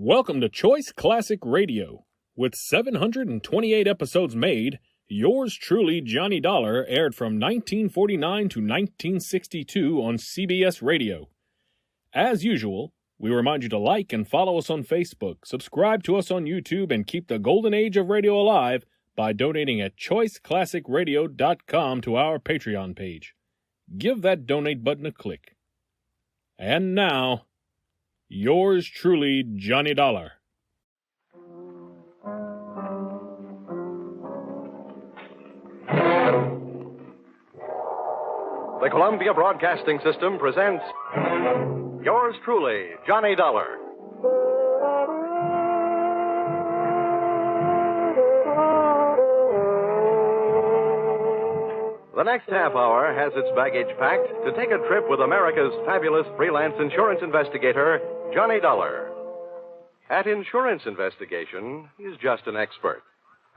Welcome to Choice Classic Radio. With 728 episodes made, yours truly, Johnny Dollar, aired from 1949 to 1962 on CBS Radio. As usual, we remind you to like and follow us on Facebook, subscribe to us on YouTube, and keep the golden age of radio alive by donating at choiceclassicradio.com to our Patreon page. Give that donate button a click. And now, yours truly, Johnny Dollar. The Columbia Broadcasting System presents yours truly, Johnny Dollar. The next half hour has its baggage packed to take a trip with America's fabulous freelance insurance investigator, Johnny Dollar. At insurance investigation, he's just an expert.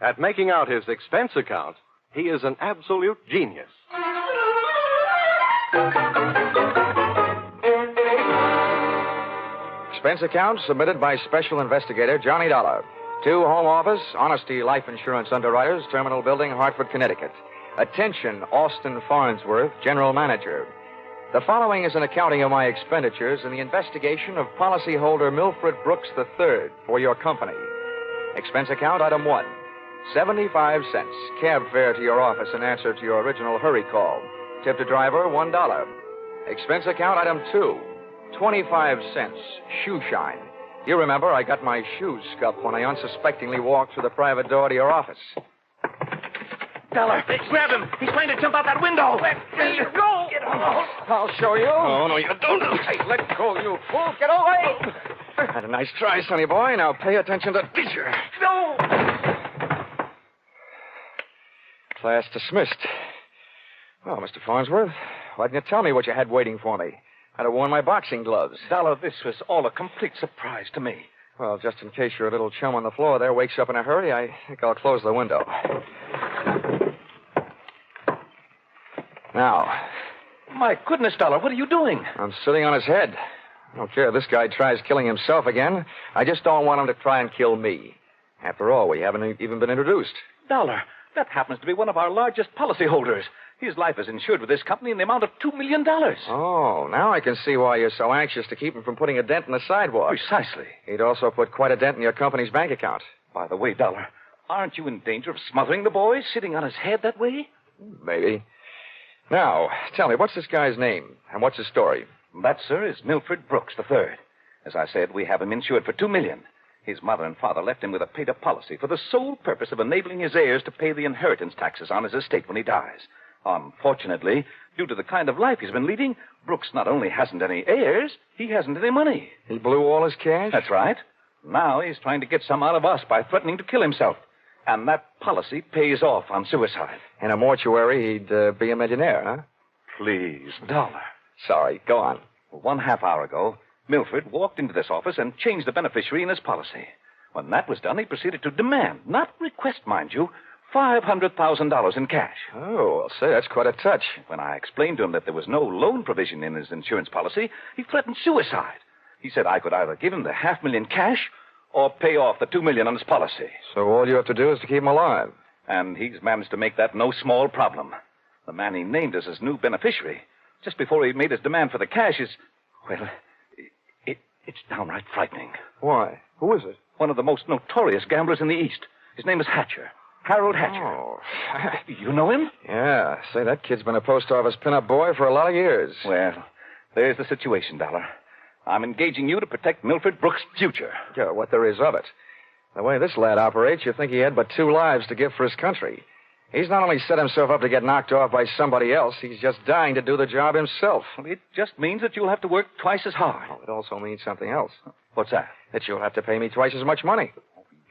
At making out his expense account, he is an absolute genius. Expense account submitted by Special Investigator Johnny Dollar. To Home Office, Honesty Life Insurance Underwriters, Terminal Building, Hartford, Connecticut. Attention, Austin Farnsworth, General Manager. The following is an accounting of my expenditures in the investigation of policyholder Milford Brooks III for your company. Expense account item 1, 75 cents. Cab fare to your office in answer to your original hurry call. Tip to driver, $1. Expense account item 2, 25 cents. Shoe shine. You remember I got my shoes scuffed when I unsuspectingly walked through the private door to your office. Dollar, grab him. He's trying to jump out that window. Let go. Get off. I'll show you. Oh, no, you don't. Hey, let go, you fool. Get away. Had a nice try, sonny boy. Now pay attention to teacher. No. Class dismissed. Well, Mr. Farnsworth, why didn't you tell me what you had waiting for me? I'd have worn my boxing gloves. Dollar, this was all a complete surprise to me. Well, just in case your little chum on the floor there wakes up in a hurry, I think I'll close the window. Now. My goodness, Dollar, what are you doing? I'm sitting on his head. I don't care if this guy tries killing himself again. I just don't want him to try and kill me. After all, we haven't even been introduced. Dollar, that happens to be one of our largest policyholders. His life is insured with this company in the amount of $2 million. Oh, now I can see why you're so anxious to keep him from putting a dent in the sidewalk. Precisely. He'd also put quite a dent in your company's bank account. By the way, Dollar, aren't you in danger of smothering the boy sitting on his head that way? Maybe. Now, tell me, what's this guy's name, and what's his story? That, sir, is Milford Brooks III. As I said, we have him insured for $2 million. His mother and father left him with a paid-up policy for the sole purpose of enabling his heirs to pay the inheritance taxes on his estate when he dies. Unfortunately, due to the kind of life he's been leading, Brooks not only hasn't any heirs, he hasn't any money. He blew all his cash? That's right. Now he's trying to get some out of us by threatening to kill himself. And that policy pays off on suicide. In a mortuary, he'd be a millionaire, huh? Please, Dollar. Sorry, go on. Well, 1/2 hour ago, Milford walked into this office and changed the beneficiary in his policy. When that was done, he proceeded to demand, not request, mind you, $500,000 in cash. Oh, I'll say that's quite a touch. When I explained to him that there was no loan provision in his insurance policy, he threatened suicide. He said I could either give him the $500,000 cash or pay off the $2 million on his policy. So all you have to do is to keep him alive. And he's managed to make that no small problem. The man he named as his new beneficiary, just before he made his demand for the cash, is, well, it's downright frightening. Why? Who is it? One of the most notorious gamblers in the East. His name is Hatcher. Harold Hatcher. Oh. You know him? Yeah. Say, that kid's been a post office pinup boy for a lot of years. Well, there's the situation, Dollar. I'm engaging you to protect Milford Brooks' future. Yeah, what there is of it. The way this lad operates, you think he had but 2 lives to give for his country. He's not only set himself up to get knocked off by somebody else, he's just dying to do the job himself. Well, it just means that you'll have to work twice as hard. Oh, it also means something else. What's that? That you'll have to pay me twice as much money.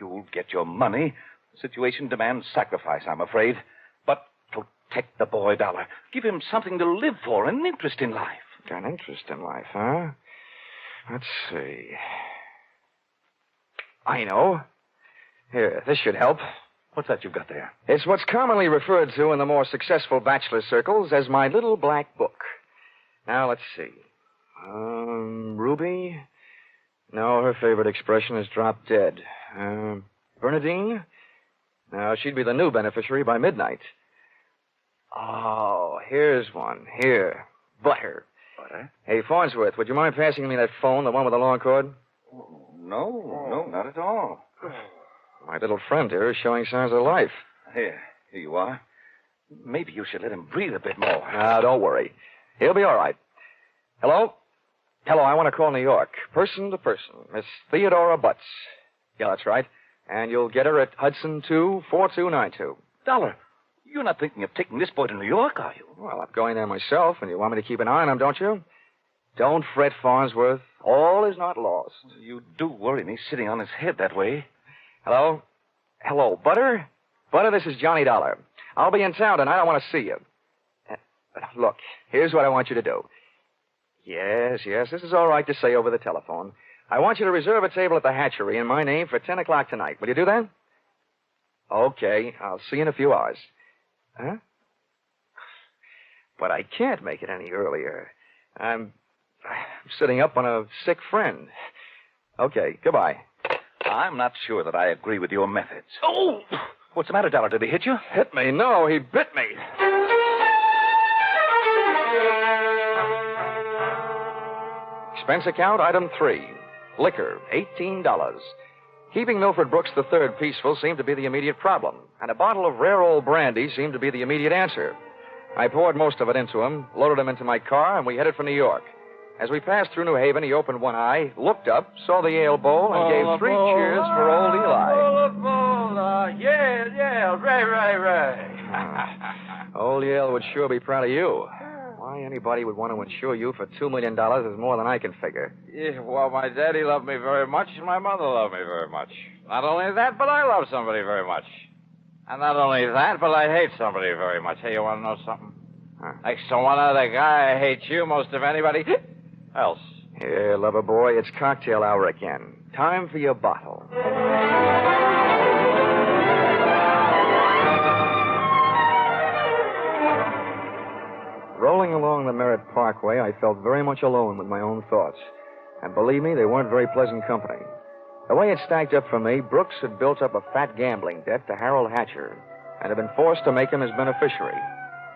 You'll get your money. The situation demands sacrifice, I'm afraid. But protect the boy, Dollar. Give him something to live for, an interest in life. Got an interest in life, huh? Let's see. I know. Here, this should help. What's that you've got there? It's what's commonly referred to in the more successful bachelor circles as my little black book. Now, let's see. Ruby, No, her favorite expression is drop dead. Bernadine? No, she'd be the new beneficiary by midnight. Oh, here's one. Here. Butter. Butter? Hey, Farnsworth, would you mind passing me that phone, the one with the long cord? No, not at all. My little friend here is showing signs of life. Here you are. Maybe you should let him breathe a bit more. Now, don't worry. He'll be all right. Hello? Hello, I want to call New York. Person to person. Miss Theodora Butts. Yeah, that's right. And you'll get her at Hudson 24292. Dollar, you're not thinking of taking this boy to New York, are you? Well, I'm going there myself, and you want me to keep an eye on him, don't you? Don't fret, Farnsworth. All is not lost. You do worry me sitting on his head that way. Hello? Hello, Butter? Butter, this is Johnny Dollar. I'll be in town tonight. I want to see you. Look, here's what I want you to do. Yes, this is all right to say over the telephone. I want you to reserve a table at the hatchery in my name for 10 o'clock tonight. Will you do that? Okay, I'll see you in a few hours. Huh? But I can't make it any earlier. I'm sitting up on a sick friend. Okay, goodbye. I'm not sure that I agree with your methods. Oh! What's the matter, Dollar? Did he hit you? Hit me? No, he bit me. Expense account, item 3. Liquor, $18. Keeping Milford Brooks III peaceful seemed to be the immediate problem, and a bottle of rare old brandy seemed to be the immediate answer. I poured most of it into him, loaded him into my car, and we headed for New York. As we passed through New Haven, he opened one eye, looked up, saw the ale bowl, and gave 3 cheers for old Eli. Yeah, right. Old Yale would sure be proud of you. Why anybody would want to insure you for $2 million is more than I can figure. Yeah, well, my daddy loved me very much, and my mother loved me very much. Not only that, but I love somebody very much. And not only that, but I hate somebody very much. Hey, you want to know something? Huh. Next to one other guy, I hate you most of anybody else. Here, lover boy, it's cocktail hour again. Time for your bottle. Rolling along the Merritt Parkway, I felt very much alone with my own thoughts. And believe me, they weren't very pleasant company. The way it stacked up for me, Brooks had built up a fat gambling debt to Harold Hatcher and had been forced to make him his beneficiary.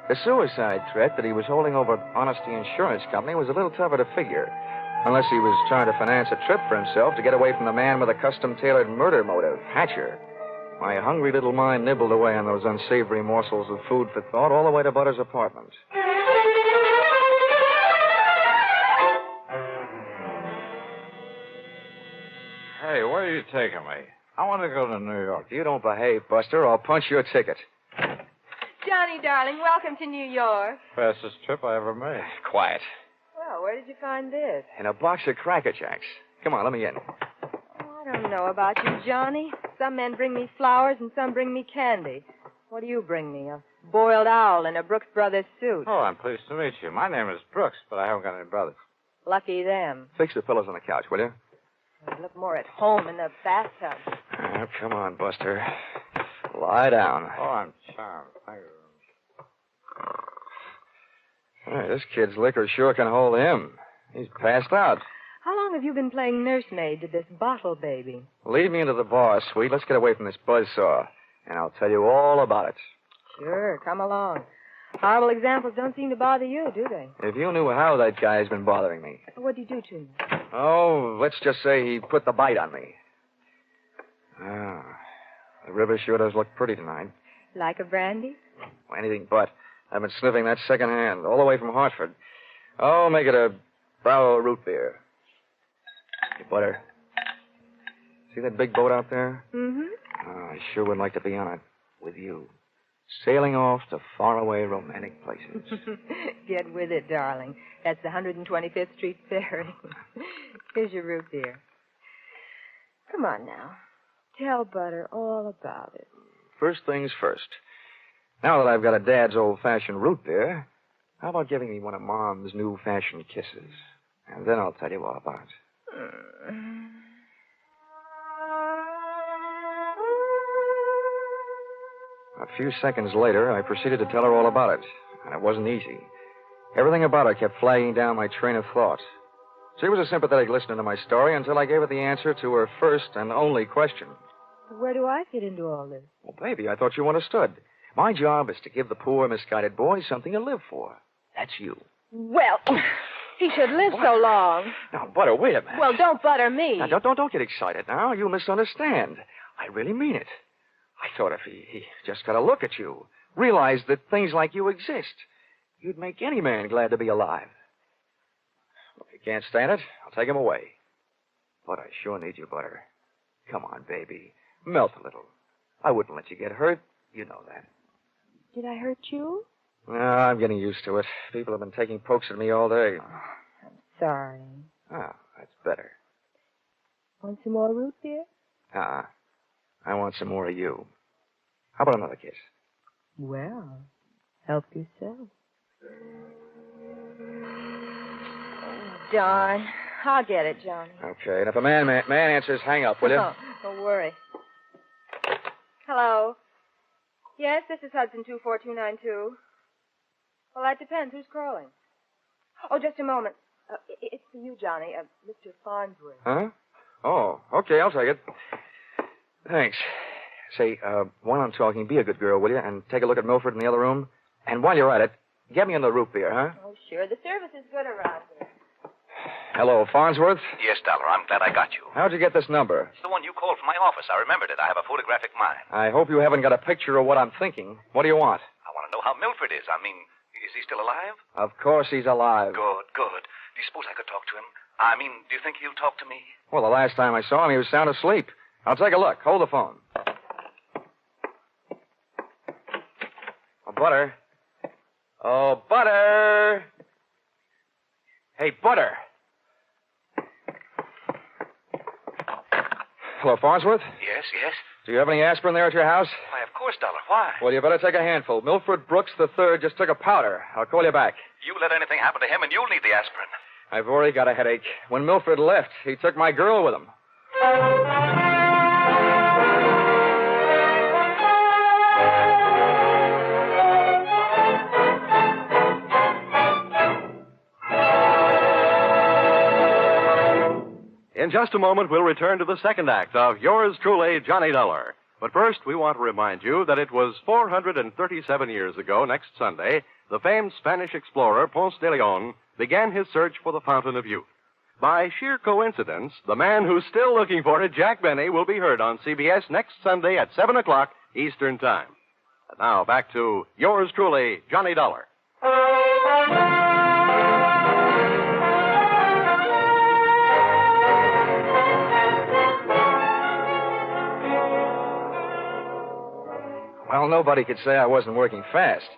The suicide threat that he was holding over Honesty Insurance Company was a little tougher to figure, unless he was trying to finance a trip for himself to get away from the man with a custom-tailored murder motive, Hatcher. My hungry little mind nibbled away on those unsavory morsels of food for thought all the way to Butter's apartment. Hey, where are you taking me? I want to go to New York. If you don't behave, Buster, I'll punch your ticket. Johnny, darling, welcome to New York. Fastest trip I ever made. Quiet. Well, where did you find this? In a box of Cracker Jacks. Come on, let me in. Oh, I don't know about you, Johnny. Some men bring me flowers and some bring me candy. What do you bring me? A boiled owl in a Brooks Brothers suit. Oh, I'm pleased to meet you. My name is Brooks, but I haven't got any brothers. Lucky them. Fix the pillows on the couch, will you? They look more at home in the bathtub. Oh, come on, Buster. Lie down. Oh, I'm charmed. Thank you. Hey, this kid's liquor sure can hold him. He's passed out. How long have you been playing nursemaid to this bottle baby? Lead me into the bar, sweet. Let's get away from this buzzsaw, and I'll tell you all about it. Sure, come along. Horrible examples don't seem to bother you, do they? If you knew how that guy's been bothering me. What'd you do to me? Oh, let's just say he put the bite on me. Ah, the river sure does look pretty tonight. Like a brandy? Anything but. I've been sniffing that second hand, all the way from Hartford. Oh, make it a Bravo root beer. Hey, Butter. See that big boat out there? Mm-hmm. Oh, I sure would like to be on it with you. Sailing off to faraway romantic places. Get with it, darling. That's the 125th Street Ferry. Here's your root beer. Come on now. Tell Butter all about it. First things first. Now that I've got a Dad's old-fashioned root beer, how about giving me one of Mom's new-fashioned kisses? And then I'll tell you all about it. A few seconds later, I proceeded to tell her all about it, and it wasn't easy. Everything about her kept flagging down my train of thought. She was a sympathetic listener to my story until I gave her the answer to her first and only question. Where do I fit into all this? Well, baby, I thought you understood. My job is to give the poor, misguided boy something to live for. That's you. Well, he should live so long. Now, Butter, wait a minute. Well, don't butter me. Now, don't get excited now. You misunderstand. I really mean it. I thought if he just got a look at you, realized that things like you exist, you'd make any man glad to be alive. If you can't stand it, I'll take him away. But I sure need you, Butter. Come on, baby. Melt a little. I wouldn't let you get hurt. You know that. Did I hurt you? No, I'm getting used to it. People have been taking pokes at me all day. I'm sorry. Oh, that's better. Want some more root beer? I want some more of you. How about another kiss? Well, help yourself. Oh, darn. I'll get it, Johnny. Okay, and if a man answers, hang up, will you? Oh, don't worry. Hello. Yes, this is Hudson 24292. Well, that depends. Who's calling? Oh, just a moment. It's for you, Johnny. Mr. Farnsworth. Huh? Oh, okay, I'll take it. Thanks. Say, while I'm talking, be a good girl, will you? And take a look at Milford in the other room. And while you're at it, get me in the root beer, huh? Oh, sure. The service is good around here. Hello, Farnsworth. Yes, Dollar, I'm glad I got you. How'd you get this number? It's the one you called from my office. I remembered it. I have a photographic mind. I hope you haven't got a picture of what I'm thinking. What do you want? I want to know how Milford is. I mean, is he still alive? Of course he's alive. Good, good. Do you suppose I could talk to him? I mean, do you think he'll talk to me? Well, the last time I saw him, he was sound asleep. I'll take a look. Hold the phone. Oh, Butter. Oh, Butter. Hey, Butter. Hello, Farnsworth? Yes, yes. Do you have any aspirin there at your house? Why, of course, Dollar. Why? Well, you better take a handful. Milford Brooks III just took a powder. I'll call you back. You let anything happen to him, and you'll need the aspirin. I've already got a headache. When Milford left, he took my girl with him. In just a moment, we'll return to the second act of Yours Truly, Johnny Dollar. But first, we want to remind you that it was 437 years ago, next Sunday, the famed Spanish explorer Ponce de Leon began his search for the Fountain of Youth. By sheer coincidence, the man who's still looking for it, Jack Benny, will be heard on CBS next Sunday at 7 o'clock Eastern Time. And now, back to Yours Truly, Johnny Dollar. Well, nobody could say I wasn't working fast.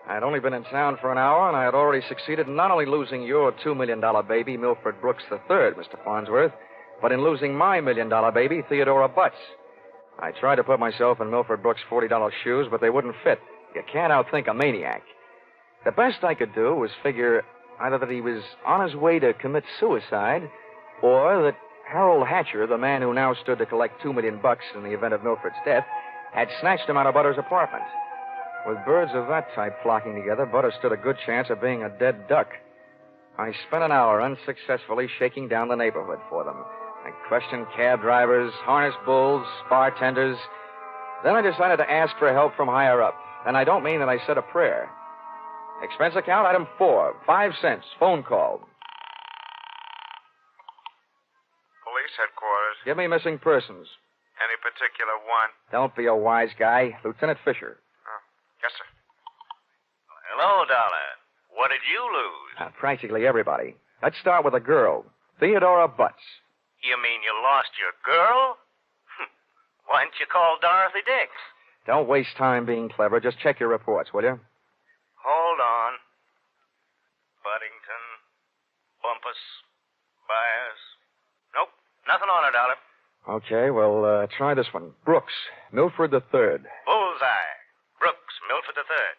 I had only been in town for an hour, and I had already succeeded in not only losing your $2 million baby, Milford Brooks III, Mr. Farnsworth, but in losing my $1 million baby, Theodora Butts. I tried to put myself in Milford Brooks' $40 shoes, but they wouldn't fit. You can't outthink a maniac. The best I could do was figure either that he was on his way to commit suicide, or that Harold Hatcher, the man who now stood to collect $2 million in the event of Milford's death, had snatched him out of Butter's apartment. With birds of that type flocking together, Butter stood a good chance of being a dead duck. I spent an hour unsuccessfully shaking down the neighborhood for them. I questioned cab drivers, harness bulls, bartenders. Then I decided to ask for help from higher up. And I don't mean that I said a prayer. Expense account, item 4, 5 cents, phone call. Police headquarters. Give me missing persons. Any particular one? Don't be a wise guy. Lieutenant Fisher. Yes, sir. Hello, Dollar. What did you lose? Practically everybody. Let's start with a girl, Theodora Butts. You mean you lost your girl? Why didn't you call Dorothy Dix? Don't waste time being clever. Just check your reports, will you? Hold on. Buddington, Bumpus, Byers. Nope, nothing on her, Dollar. Okay, well, try this one. Brooks, Milford III. Bullseye. Brooks, Milford III.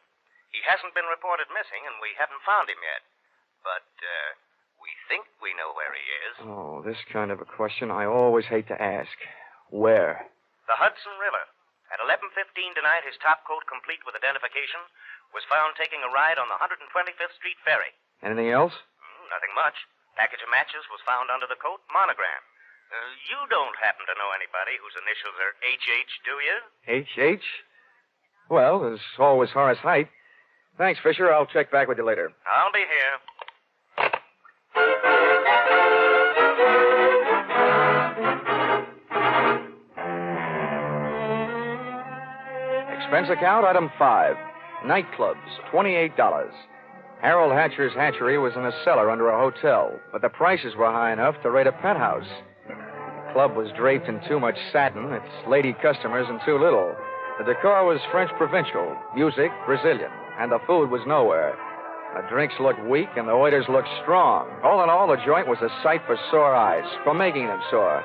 He hasn't been reported missing, and we haven't found him yet. But, we think we know where he is. Oh, this kind of a question I always hate to ask. Where? The Hudson River. At 11:15 tonight, his topcoat, complete with identification, was found taking a ride on the 125th Street ferry. Anything else? Nothing much. Package of matches was found under the coat, monogram. You don't happen to know anybody whose initials are H.H., do you? H.H.? Well, there's always Horace Height. Thanks, Fisher. I'll check back with you later. I'll be here. Expense account, item 5. Nightclubs, $28. Harold Hatcher's hatchery was in a cellar under a hotel, but the prices were high enough to rate a penthouse. The club was draped in too much satin, its lady customers in too little. The decor was French provincial, music Brazilian, and the food was nowhere. The drinks looked weak and the waiters looked strong. All in all, the joint was a sight for sore eyes, for making them sore.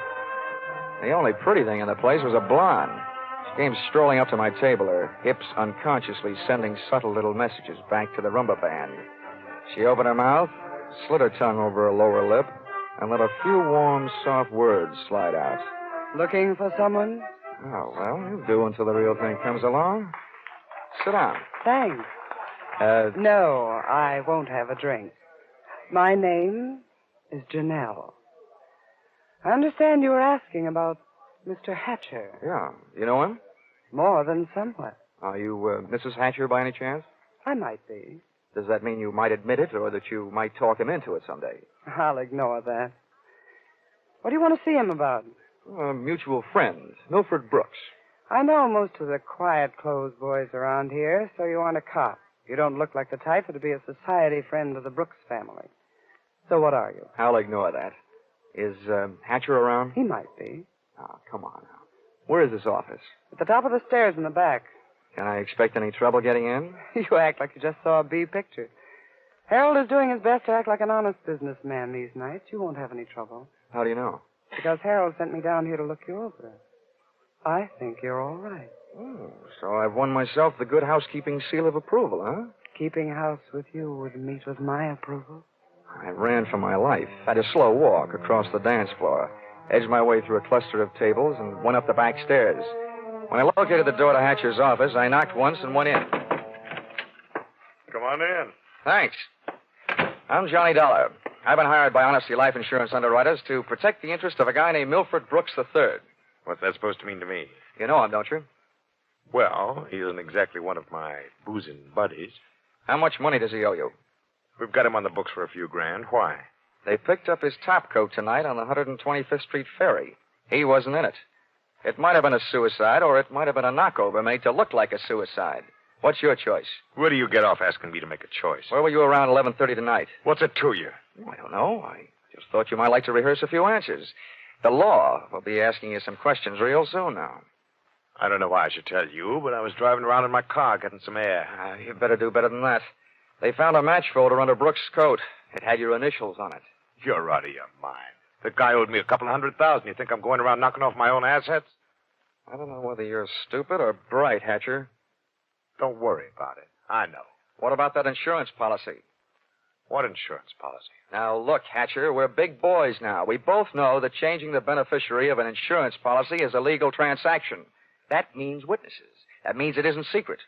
The only pretty thing in the place was a blonde. She came strolling up to my table, her hips unconsciously sending subtle little messages back to the rumba band. She opened her mouth, slid her tongue over her lower lip, and let a few warm, soft words slide out. Looking for someone? Oh, well, you'll do until the real thing comes along. Sit down. Thanks. No, I won't have a drink. My name is Janelle. I understand you were asking about Mr. Hatcher. Yeah. You know him? More than somewhat. Are you Mrs. Hatcher by any chance? I might be. Does that mean you might admit it or that you might talk him into it someday? I'll ignore that. What do you want to see him about? A mutual friend, Milford Brooks. I know most of the quiet clothes boys around here, so you aren't a cop. You don't look like the type that'd be a society friend of the Brooks family. So what are you? I'll ignore that. Is Hatcher around? He might be. Oh, come on now. Where is this office? At the top of the stairs in the back. Can I expect any trouble getting in? You act like you just saw a B picture. Harold is doing his best to act like an honest businessman these nights. You won't have any trouble. How do you know? Because Harold sent me down here to look you over. I think you're all right. Oh, so I've won myself the good housekeeping seal of approval, huh? Keeping house with you would meet with my approval. I ran for my life, had a slow walk across the dance floor, edged my way through a cluster of tables, and went up the back stairs. When I located the door to Hatcher's office, I knocked once and went in. Come on in. Thanks. I'm Johnny Dollar. I've been hired by Honesty Life Insurance Underwriters to protect the interest of a guy named Milford Brooks III. What's that supposed to mean to me? You know him, don't you? Well, he isn't exactly one of my boozing buddies. How much money does he owe you? We've got him on the books for a few grand. Why? They picked up his top coat tonight on the 125th Street ferry. He wasn't in it. It might have been a suicide, or it might have been a knockover made to look like a suicide. What's your choice? Where do you get off asking me to make a choice? Where were you around 11:30 tonight? What's it to you? I don't know. I just thought you might like to rehearse a few answers. The law will be asking you some questions real soon now. I don't know why I should tell you, but I was driving around in my car getting some air. You better do better than that. They found a match folder under Brooks' coat. It had your initials on it. You're out of your mind. The guy owed me a couple $100,000. You think I'm going around knocking off my own assets? I don't know whether you're stupid or bright, Hatcher. Don't worry about it. I know. What about that insurance policy? What insurance policy? Now, look, Hatcher, we're big boys now. We both know that changing the beneficiary of an insurance policy is a legal transaction. That means witnesses. That means it isn't secret.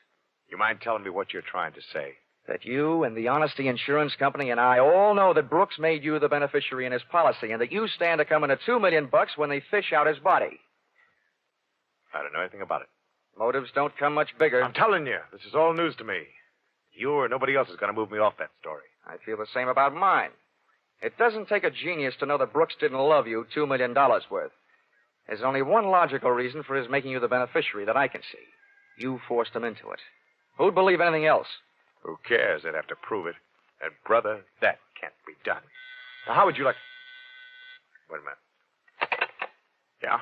You mind telling me what you're trying to say? That you and the Honesty Insurance Company and I all know that Brooks made you the beneficiary in his policy and that you stand to come into $2 million when they fish out his body. I don't know anything about it. Motives don't come much bigger. I'm telling you, this is all news to me. You or nobody else is going to move me off that story. I feel the same about mine. It doesn't take a genius to know that Brooks didn't love you $2 million worth. There's only one logical reason for his making you the beneficiary that I can see. You forced him into it. Who'd believe anything else? Who cares? They'd have to prove it. And, brother, that can't be done. Now, how would you like... Wait a minute. Yeah?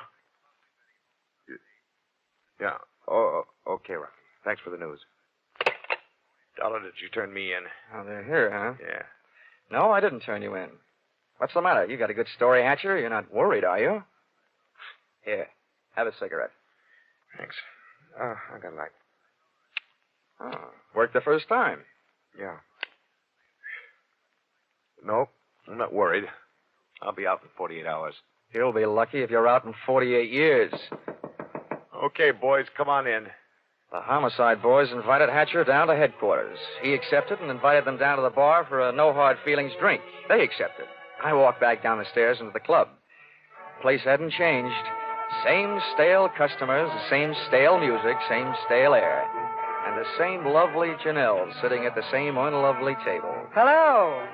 Yeah. Oh, okay, Rocky. Thanks for the news. Dollar, did you turn me in? Oh, they're here, huh? Yeah. No, I didn't turn you in. What's the matter? You got a good story, Hatcher? You're not worried, are you? Here, have a cigarette. Thanks. I got a light. Oh, worked the first time. Yeah. No, I'm not worried. I'll be out in 48 hours. You'll be lucky if you're out in 48 years. Okay, boys, come on in. The homicide boys invited Hatcher down to headquarters. He accepted and invited them down to the bar for a no-hard-feelings drink. They accepted. I walked back down the stairs into the club. The place hadn't changed. Same stale customers, the same stale music, same stale air. And the same lovely Janelle sitting at the same unlovely table. Hello.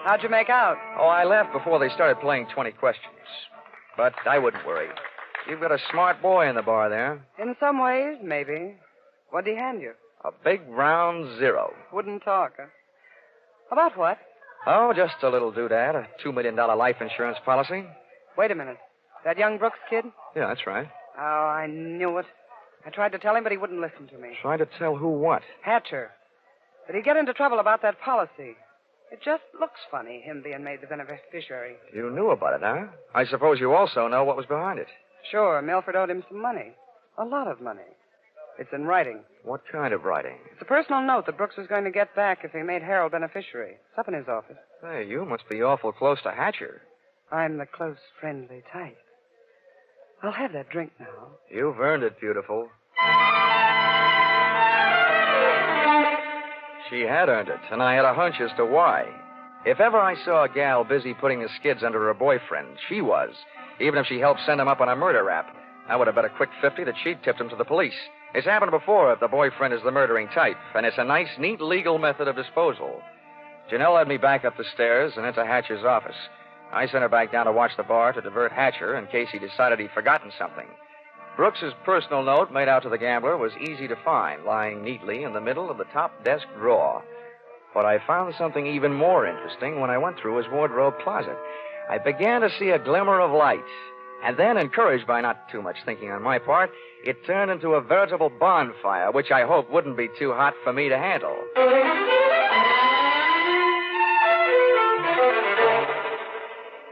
How'd you make out? Oh, I left before they started playing 20 questions. But I wouldn't worry. You've got a smart boy in the bar there. In some ways, maybe. What'd he hand you? A big round zero. Wouldn't talk, huh? About what? Oh, just a little doodad, a $2 million life insurance policy. Wait a minute. That young Brooks kid? Yeah, that's right. Oh, I knew it. I tried to tell him, but he wouldn't listen to me. Trying to tell who what? Hatcher. But he'd get into trouble about that policy. It just looks funny, him being made the beneficiary. You knew about it, huh? I suppose you also know what was behind it. Sure, Milford owed him some money. A lot of money. It's in writing. What kind of writing? It's a personal note that Brooks was going to get back if he made Harold beneficiary. It's up in his office. Hey, you must be awful close to Hatcher. I'm the close, friendly type. I'll have that drink now. You've earned it, beautiful. She had earned it, and I had a hunch as to why. If ever I saw a gal busy putting the skids under her boyfriend, she was. Even if she helped send him up on a murder rap. I would have bet a quick 50 that she'd tipped him to the police. It's happened before if the boyfriend is the murdering type, and it's a nice, neat legal method of disposal. Janelle led me back up the stairs and into Hatcher's office. I sent her back down to watch the bar to divert Hatcher in case he decided he'd forgotten something. Brooks's personal note made out to the gambler was easy to find, lying neatly in the middle of the top desk drawer. But I found something even more interesting when I went through his wardrobe closet. I began to see a glimmer of light. And then, encouraged by not too much thinking on my part, it turned into a veritable bonfire, which I hoped wouldn't be too hot for me to handle.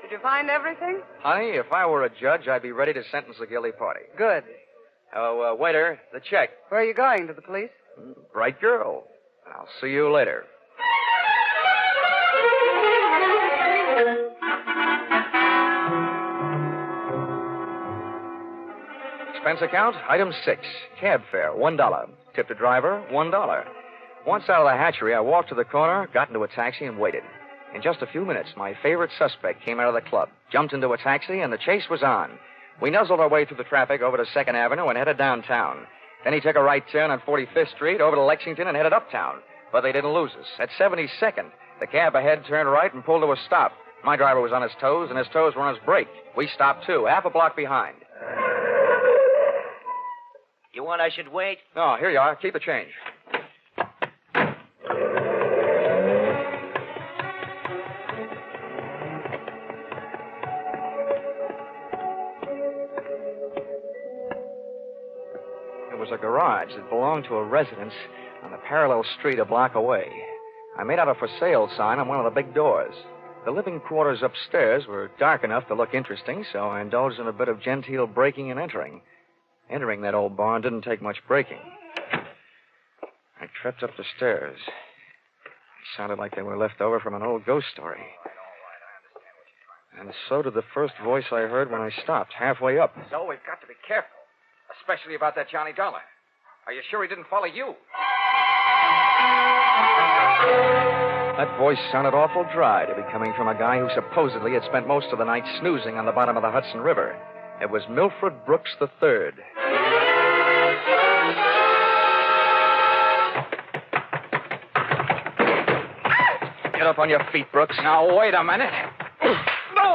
Did you find everything? Honey, if I were a judge, I'd be ready to sentence the guilty party. Good. Oh, waiter, the check. Where are you going? To the police? Bright girl. I'll see you later. Expense account, item 6. Cab fare, $1. Tip the driver, $1. Once out of the hatchery, I walked to the corner, got into a taxi, and waited. In just a few minutes, my favorite suspect came out of the club, jumped into a taxi, and the chase was on. We nuzzled our way through the traffic over to 2nd Avenue and headed downtown. Then he took a right turn on 45th Street over to Lexington and headed uptown. But they didn't lose us. At 72nd, the cab ahead turned right and pulled to a stop. My driver was on his toes, and his toes were on his brake. We stopped, too, half a block behind. You want I should wait? No, here you are. Keep the change. It was a garage that belonged to a residence on a parallel street a block away. I made out a for sale sign on one of the big doors. The living quarters upstairs were dark enough to look interesting, so I indulged in a bit of genteel breaking and entering. Entering that old barn didn't take much breaking. I tripped up the stairs. They sounded like they were left over from an old ghost story. And so did the first voice I heard when I stopped, halfway up. So we've got to be careful, especially about that Johnny Dollar. Are you sure he didn't follow you? That voice sounded awful dry to be coming from a guy who supposedly had spent most of the night snoozing on the bottom of the Hudson River. It was Milford Brooks III. Get up on your feet, Brooks. Now, wait a minute. No!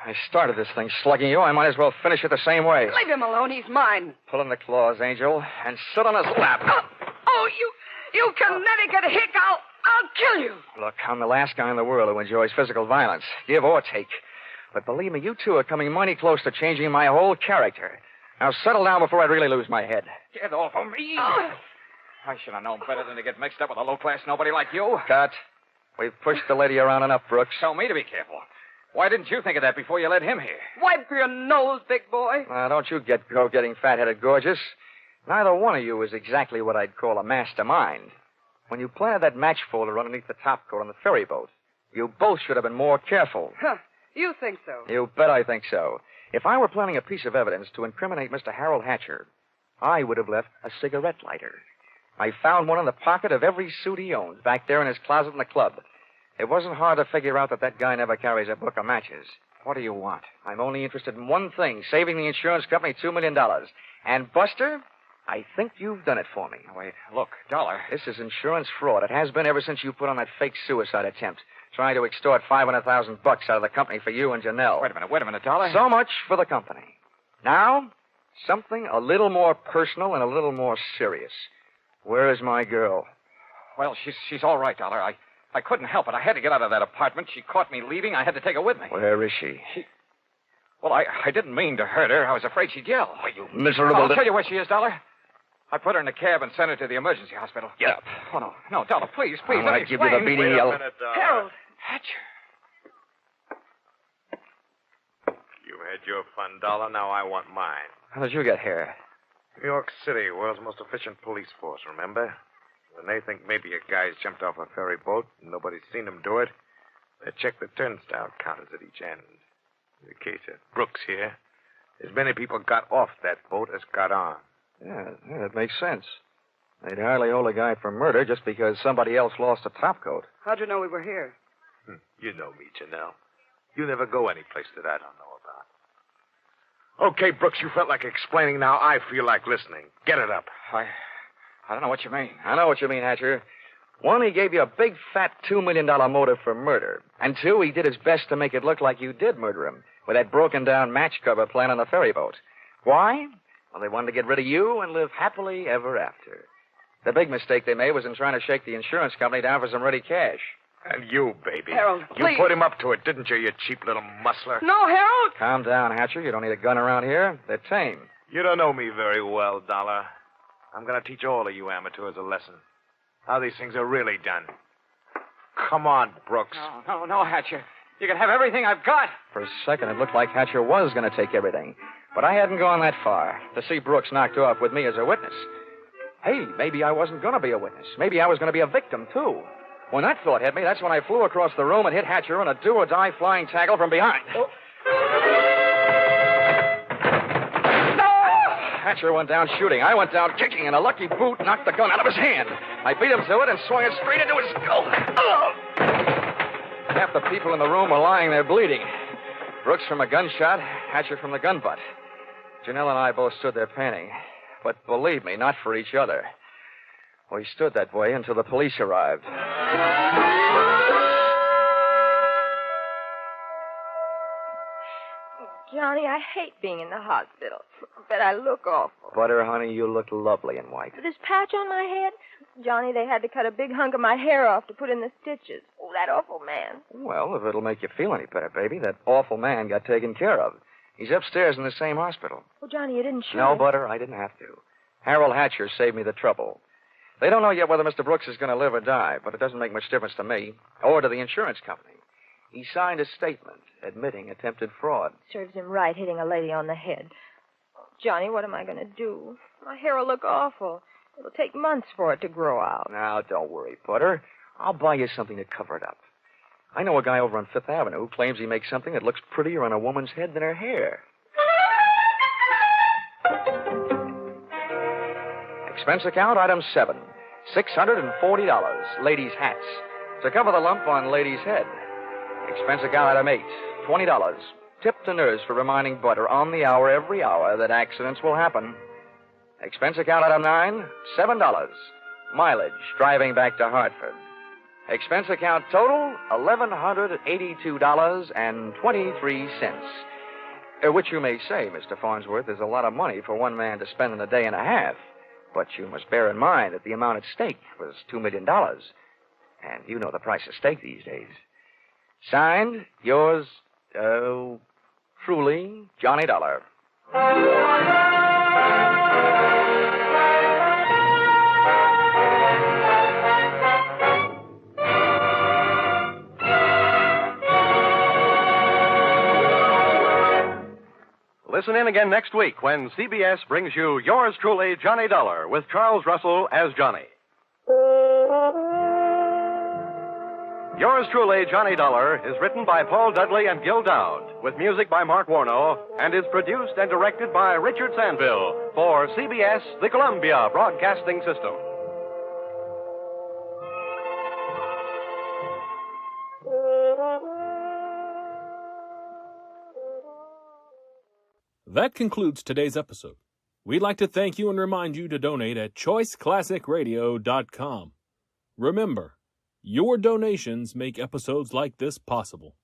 I started this thing slugging you. I might as well finish it the same way. Leave him alone. He's mine. Pull in the claws, Angel, and sit on his lap. Oh, you Connecticut hick. I'll kill you. Look, I'm the last guy in the world who enjoys physical violence, give or take. But believe me, you two are coming mighty close to changing my whole character. Now settle down before I really lose my head. Get off of me. I should have known better than to get mixed up with a low-class nobody like you. Cut. We've pushed the lady around enough, Brooks. Tell me to be careful. Why didn't you think of that before you led him here? Wipe your nose, big boy. Now, don't you go getting fat-headed gorgeous. Neither one of you is exactly what I'd call a mastermind. When you planted that match folder underneath the topcoat on the ferry boat, you both should have been more careful. Huh. You think so? You bet I think so. If I were planning a piece of evidence to incriminate Mr. Harold Hatcher, I would have left a cigarette lighter. I found one in the pocket of every suit he owned, back there in his closet in the club. It wasn't hard to figure out that guy never carries a book of matches. What do you want? I'm only interested in one thing, saving the insurance company $2 million. And, Buster, I think you've done it for me. Wait, look, Dollar. This is insurance fraud. It has been ever since you put on that fake suicide attempt, trying to extort $500,000 out of the company for you and Janelle. Wait a minute, Dollar. So much for the company. Now, something a little more personal and a little more serious. Where is my girl? Well, she's all right, Dollar. I couldn't help it. I had to get out of that apartment. She caught me leaving. I had to take her with me. Where is she? Well, I didn't mean to hurt her. I was afraid she'd yell. Oh, you miserable... I'll tell you where she is, Dollar. I put her in a cab and sent her to the emergency hospital. Get up. Oh, no, Dollar, please, I'm let gonna me give you the explain. beating yell. Harold. Hatcher. You had your fun, Dollar. Now I want mine. How did you get here? New York City, world's most efficient police force, remember? When they think maybe a guy's jumped off a ferry boat and nobody's seen him do it, they check the turnstile counters at each end. In the case of Brooks here, as many people got off that boat as got on. Yeah, that makes sense. They'd hardly hold a guy for murder just because somebody else lost a topcoat. How'd you know we were here? You know me, Janelle. You never go any place that I don't know about. Okay, Brooks, you felt like explaining. Now I feel like listening. Get it up. I don't know what you mean. I know what you mean, Hatcher. One, he gave you a big, fat $2 million motive for murder. And two, he did his best to make it look like you did murder him with that broken-down match cover plan on the ferry boat. Why? Well, they wanted to get rid of you and live happily ever after. The big mistake they made was in trying to shake the insurance company down for some ready cash. And you, baby. Harold, you please. put him up to it, didn't you, you cheap little muscler? No, Harold! Calm down, Hatcher. You don't need a gun around here. They're tame. You don't know me very well, Dollar. I'm going to teach all of you amateurs a lesson. How these things are really done. Come on, Brooks. No, Hatcher. You can have everything I've got. For a second, it looked like Hatcher was going to take everything. But I hadn't gone that far to see Brooks knocked off with me as a witness. Hey, maybe I wasn't going to be a witness. Maybe I was going to be a victim, too. When that thought hit me, that's when I flew across the room and hit Hatcher on a do-or-die flying tackle from behind. Oh. Hatcher went down shooting. I went down kicking, and a lucky boot knocked the gun out of his hand. I beat him to it and swung it straight into his skull. Oh! Half the people in the room were lying there bleeding. Brooks from a gunshot, Hatcher from the gun butt. Janelle and I both stood there panting. But believe me, not for each other. We stood that way until the police arrived. Johnny, I hate being in the hospital, but I look awful. Butter, honey, you look lovely in white. This patch on my head, Johnny, they had to cut a big hunk of my hair off to put in the stitches. Oh, that awful man. Well, if it'll make you feel any better, baby, that awful man got taken care of. He's upstairs in the same hospital. Well, Johnny, you didn't shoot No, him. Butter, I didn't have to. Harold Hatcher saved me the trouble. They don't know yet whether Mr. Brooks is going to live or die, but it doesn't make much difference to me or to the insurance company. He signed a statement admitting attempted fraud. Serves him right hitting a lady on the head. Johnny, what am I going to do? My hair will look awful. It'll take months for it to grow out. Now, don't worry, Butter. I'll buy you something to cover it up. I know a guy over on Fifth Avenue who claims he makes something that looks prettier on a woman's head than her hair. Expense account, item 7. $640. Ladies' hats. To cover the lump on lady's head. Expense account, item 8. $20. Tip to nurse for reminding Butter on the hour every hour that accidents will happen. Expense account, item 9. $7. Mileage driving back to Hartford. Expense account total, $1,182.23. Which you may say, Mr. Farnsworth, is a lot of money for one man to spend in a day and a half. But you must bear in mind that the amount at stake was $2 million. And you know the price of steak these days. Signed, yours, truly, Johnny Dollar. Listen in again next week when CBS brings you Yours Truly, Johnny Dollar, with Charles Russell as Johnny. Yours Truly, Johnny Dollar, is written by Paul Dudley and Gil Dowd, with music by Mark Warno, and is produced and directed by Richard Sandville for CBS, the Columbia Broadcasting System. That concludes today's episode. We'd like to thank you and remind you to donate at choiceclassicradio.com. Remember, your donations make episodes like this possible.